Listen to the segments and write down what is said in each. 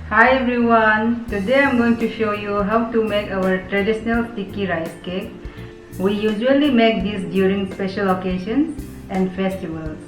Hi everyone! Today I'm going to show you how to make our traditional sticky rice cake. We usually make this during special occasions and festivals.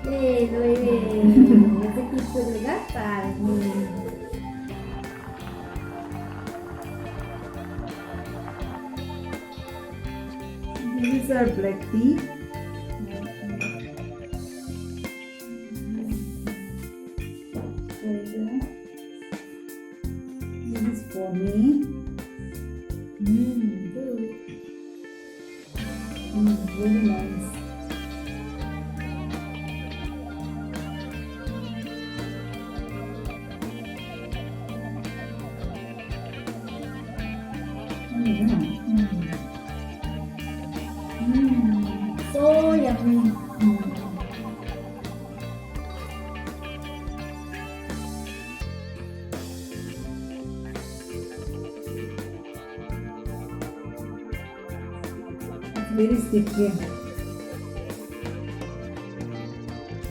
Lo ese tipo de gafas. These are black tea. This is for me. Good. Very nice. So yummy. It's very sticky.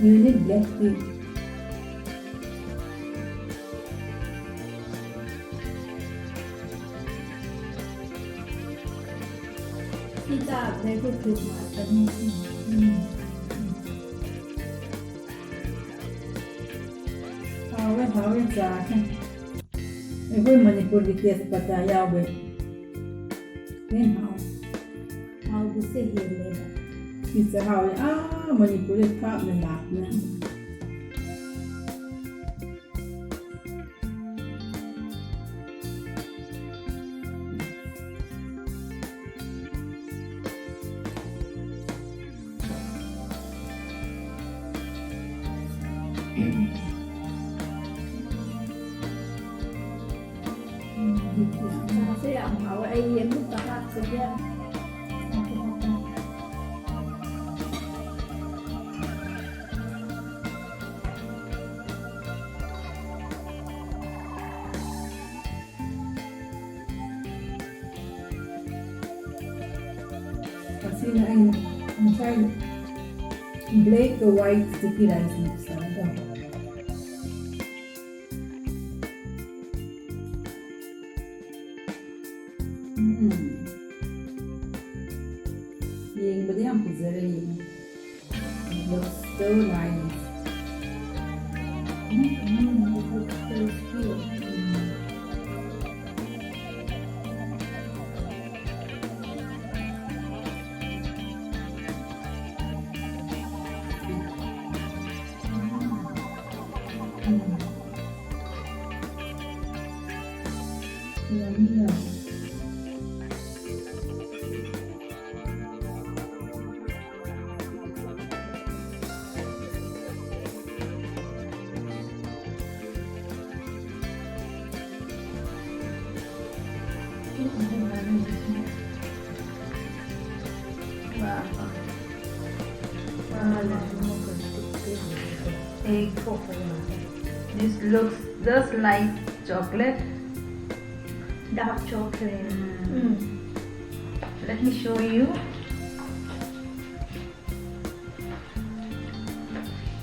You need black tea. Kita very good mà. How is that? Every Manipuri taste but I always. Then how? How to say here later. It's a how Manipuri top and back. Saya mau ayam itu tak saja. Kasi na I'm trying black or white sticky rice mix. Yung ba yung pizzeria? It looks so nice. Yummy. This looks just like chocolate. Dark chocolate. Let me show you.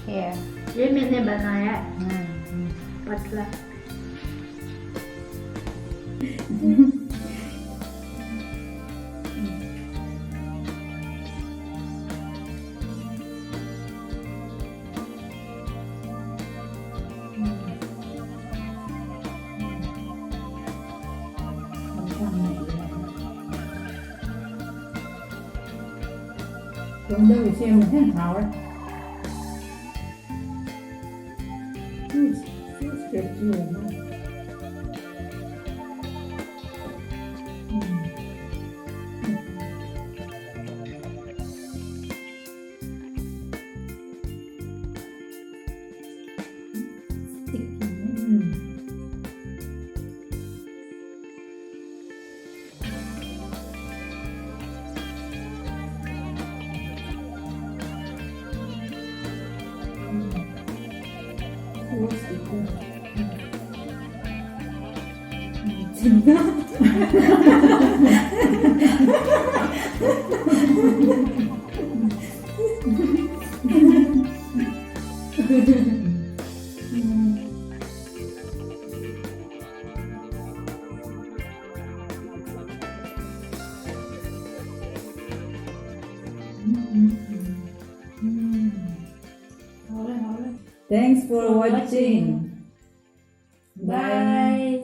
Here. ये मैंने बनाया है पतला. Chúng tôi phải xem một thế nào đấy. Tuyệt vời. Thanks for watching. Bye. Bye.